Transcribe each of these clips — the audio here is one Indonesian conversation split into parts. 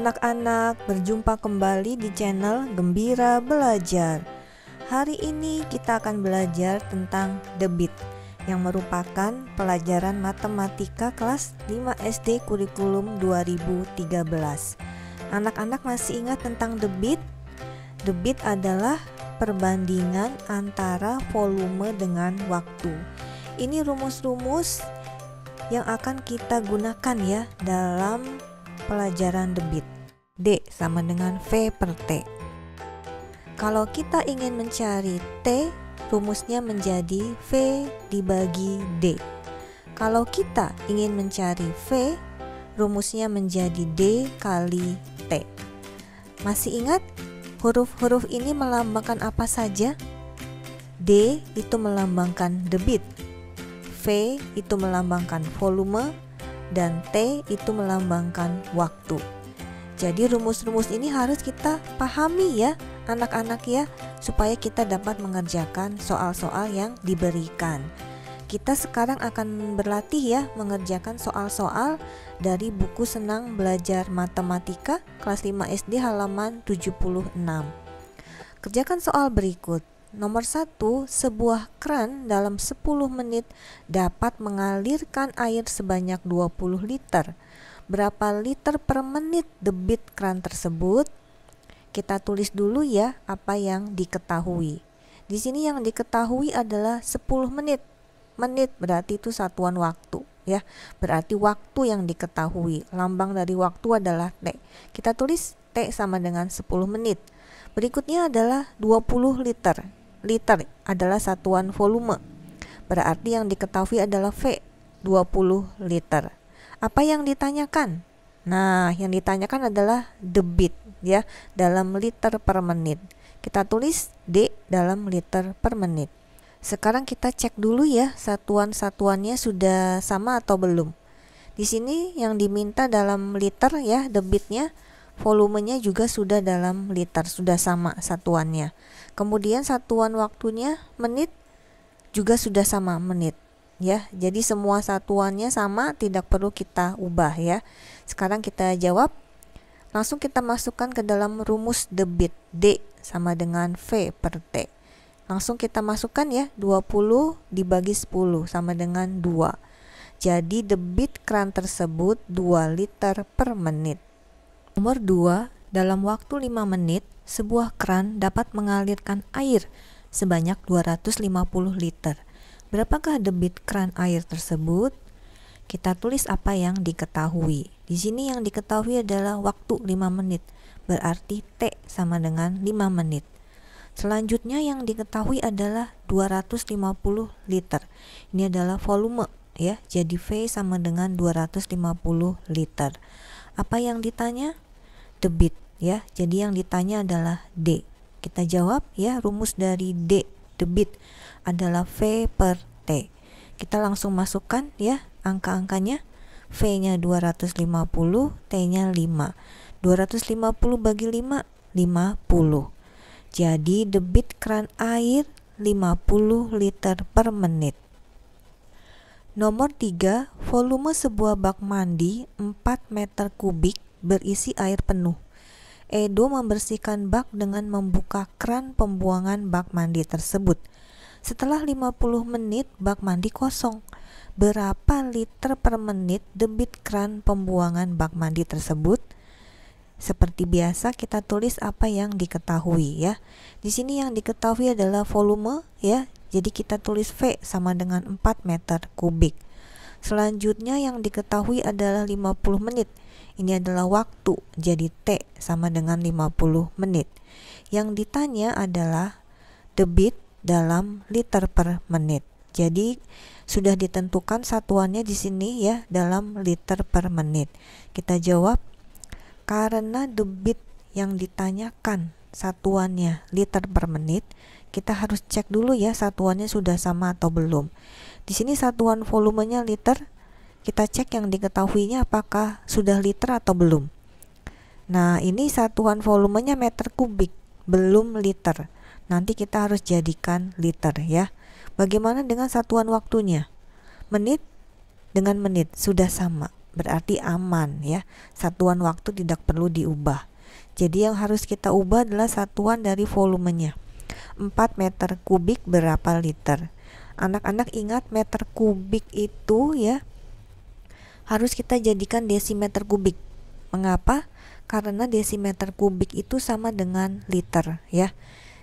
anak-anak, berjumpa kembali di channel Gembira Belajar. Hari ini kita akan belajar tentang debit yang merupakan pelajaran matematika kelas 5 SD kurikulum 2013. Anak-anak masih ingat tentang debit? Debit adalah perbandingan antara volume dengan waktu. Ini rumus-rumus yang akan kita gunakan ya dalam pelajaran debit. D sama dengan V per T. Kalau kita ingin mencari T, rumusnya menjadi V dibagi D. Kalau kita ingin mencari V, rumusnya menjadi D kali T. Masih ingat huruf-huruf ini melambangkan apa saja? D itu melambangkan debit, V itu melambangkan volume, dan T itu melambangkan waktu. Jadi rumus-rumus ini harus kita pahami ya anak-anak ya, supaya kita dapat mengerjakan soal-soal yang diberikan. Kita sekarang akan berlatih ya mengerjakan soal-soal dari buku Senang Belajar Matematika kelas 5 SD halaman 76. Kerjakan soal berikut. Nomor 1, sebuah kran dalam 10 menit dapat mengalirkan air sebanyak 20 liter. Berapa liter per menit debit kran tersebut? Kita tulis dulu ya apa yang diketahui. Di sini yang diketahui adalah 10 menit. Menit berarti itu satuan waktu ya. Berarti waktu yang diketahui. Lambang dari waktu adalah T. Kita tulis T sama dengan 10 menit. Berikutnya adalah 20 liter. Liter adalah satuan volume. Berarti yang diketahui adalah V, 20 liter. Apa yang ditanyakan? Nah, yang ditanyakan adalah debit ya, dalam liter per menit. Kita tulis D dalam liter per menit. Sekarang kita cek dulu ya, satuan-satuannya sudah sama atau belum. Di sini yang diminta dalam liter ya, debitnya. Volumenya juga sudah dalam liter, sudah sama satuannya. Kemudian satuan waktunya menit juga sudah sama menit ya. Jadi semua satuannya sama, tidak perlu kita ubah ya. Sekarang kita jawab. Langsung kita masukkan ke dalam rumus debit. D sama dengan V per T. Langsung kita masukkan ya, 20 dibagi 10 sama dengan 2. Jadi debit kran tersebut 2 liter per menit. Nomor 2, dalam waktu 5 menit, sebuah kran dapat mengalirkan air sebanyak 250 liter. Berapakah debit kran air tersebut? Kita tulis apa yang diketahui. Di sini yang diketahui adalah waktu 5 menit, berarti T sama dengan 5 menit. Selanjutnya yang diketahui adalah 250 liter. Ini adalah volume ya, jadi V sama dengan 250 liter. Apa yang ditanya? Debit ya. Jadi yang ditanya adalah D. Kita jawab ya, rumus dari D debit adalah V per T. Kita langsung masukkan ya angka-angkanya. V-nya 250, T-nya 5. 250 bagi 5, 50. Jadi debit kran air 50 liter per menit. Nomor 3, volume sebuah bak mandi 4 meter kubik berisi air penuh. Edo membersihkan bak dengan membuka kran pembuangan bak mandi tersebut. Setelah 50 menit bak mandi kosong. Berapa liter per menit debit kran pembuangan bak mandi tersebut? Seperti biasa kita tulis apa yang diketahui ya. Di sini yang diketahui adalah volume ya. Jadi kita tulis V sama dengan 4 meter kubik. Selanjutnya yang diketahui adalah 50 menit. Ini adalah waktu, jadi T sama dengan 50 menit. Yang ditanya adalah debit dalam liter per menit. Jadi sudah ditentukan satuannya di sini ya, dalam liter per menit. Kita jawab, karena debit yang ditanyakan satuannya liter per menit, kita harus cek dulu ya satuannya sudah sama atau belum. Di sini satuan volumenya liter. Kita cek yang diketahuinya apakah sudah liter atau belum. Nah, ini satuan volumenya meter kubik, belum liter. Nanti kita harus jadikan liter ya. Bagaimana dengan satuan waktunya? Menit dengan menit sudah sama. berarti aman ya. Satuan waktu tidak perlu diubah. Jadi yang harus kita ubah adalah satuan dari volumenya. 4 meter kubik berapa liter? Anak-anak ingat meter kubik itu ya harus kita jadikan desimeter kubik. Mengapa? Karena desimeter kubik itu sama dengan liter ya.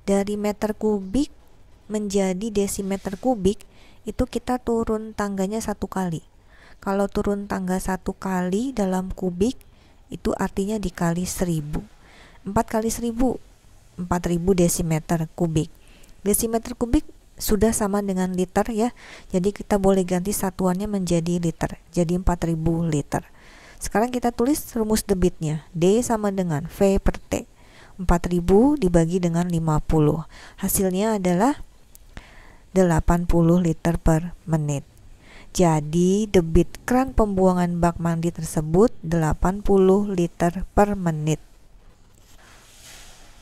Dari meter kubik menjadi desimeter kubik itu kita turun tangganya 1 kali. Kalau turun tangga 1 kali dalam kubik itu artinya dikali 1000. 4 kali 1000, 4000 desimeter kubik. Desimeter kubik sudah sama dengan liter ya. Jadi kita boleh ganti satuannya menjadi liter. Jadi 4000 liter. Sekarang kita tulis rumus debitnya. D sama dengan V per T. 4000 dibagi dengan 50. Hasilnya adalah 80 liter per menit. Jadi debit keran pembuangan bak mandi tersebut 80 liter per menit.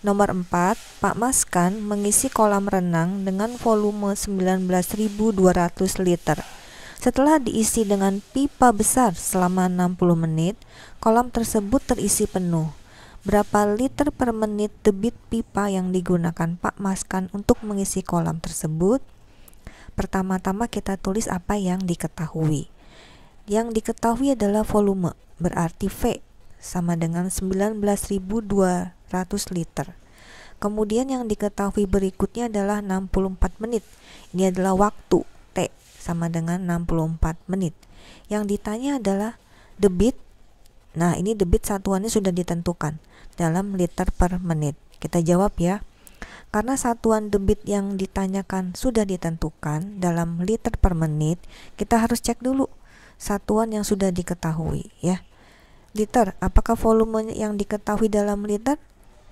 Nomor 4, Pak Maskan mengisi kolam renang dengan volume 19.200 liter. Setelah diisi dengan pipa besar selama 60 menit, kolam tersebut terisi penuh. Berapa liter per menit debit pipa yang digunakan Pak Maskan untuk mengisi kolam tersebut? Pertama-tama kita tulis apa yang diketahui. Yang diketahui adalah volume, berarti V sama dengan 19.200 liter. Kemudian yang diketahui berikutnya adalah 64 menit. Ini adalah waktu, T sama dengan 64 menit. Yang ditanya adalah debit. Nah, ini debit satuannya sudah ditentukan dalam liter per menit. Kita jawab ya. Karena satuan debit yang ditanyakan sudah ditentukan dalam liter per menit, kita harus cek dulu satuan yang sudah diketahui ya. Liter, apakah volume yang diketahui dalam liter?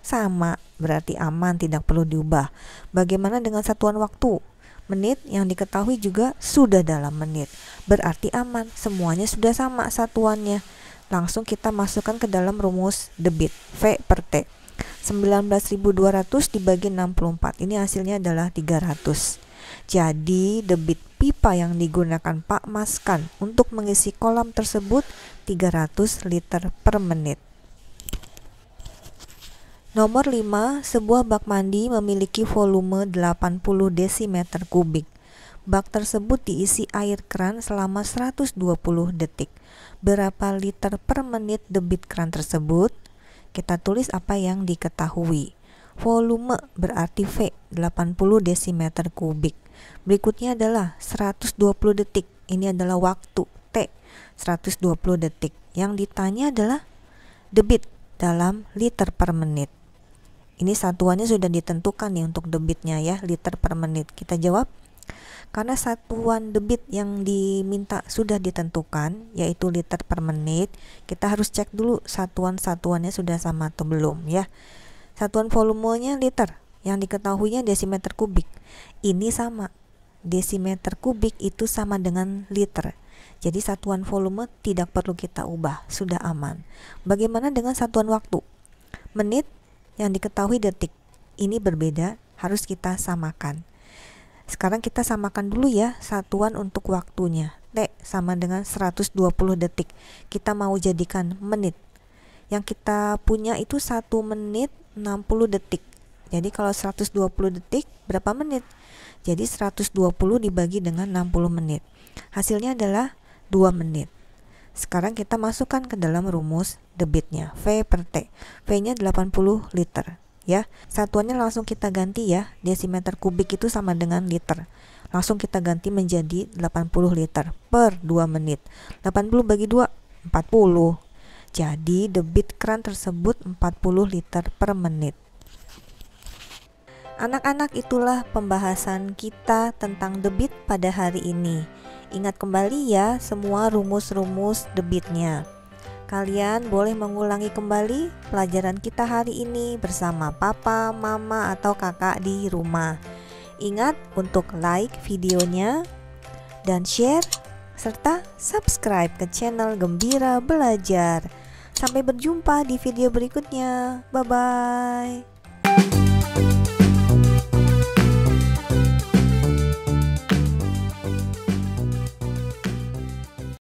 Sama, berarti aman, tidak perlu diubah. Bagaimana dengan satuan waktu? Menit yang diketahui juga sudah dalam menit, berarti aman, semuanya sudah sama satuannya. Langsung kita masukkan ke dalam rumus debit, V per T. 19.200 dibagi 64, ini hasilnya adalah 300. Jadi debit pipa yang digunakan Pak Maskan untuk mengisi kolam tersebut 300 liter per menit. Nomor 5, sebuah bak mandi memiliki volume 80 desimeter kubik. Bak tersebut diisi air keran selama 120 detik. Berapa liter per menit debit keran tersebut? Kita tulis apa yang diketahui. Volume berarti V, 80 desimeter kubik. Berikutnya adalah 120 detik. Ini adalah waktu, T, 120 detik. Yang ditanya adalah debit dalam liter per menit. Ini satuannya sudah ditentukan nih untuk debitnya ya, liter per menit. Kita jawab. Karena satuan debit yang diminta sudah ditentukan, yaitu liter per menit, kita harus cek dulu satuan-satuannya sudah sama atau belum ya. Satuan volumenya liter, yang diketahuinya desimeter kubik. Ini sama, desimeter kubik itu sama dengan liter. Jadi satuan volume tidak perlu kita ubah, sudah aman. Bagaimana dengan satuan waktu? Menit, yang diketahui detik. Ini berbeda, harus kita samakan. Sekarang kita samakan dulu ya satuan untuk waktunya. T sama dengan 120 detik. Kita mau jadikan menit. Yang kita punya itu 1 menit 60 detik. Jadi kalau 120 detik berapa menit? Jadi 120 dibagi dengan 60 menit. Hasilnya adalah 2 menit. Sekarang kita masukkan ke dalam rumus debitnya. V per T. V-nya 80 liter. Ya, satuannya langsung kita ganti ya. Desimeter kubik itu sama dengan liter. Langsung kita ganti menjadi 80 liter per 2 menit. 80 bagi 2, 40. Jadi debit keran tersebut 40 liter per menit. Anak-anak, itulah pembahasan kita tentang debit pada hari ini. Ingat kembali ya semua rumus-rumus debitnya. Kalian boleh mengulangi kembali pelajaran kita hari ini bersama papa, mama, atau kakak di rumah. Ingat untuk like videonya dan share serta subscribe ke channel Gembira Belajar. Sampai berjumpa di video berikutnya. Bye-bye.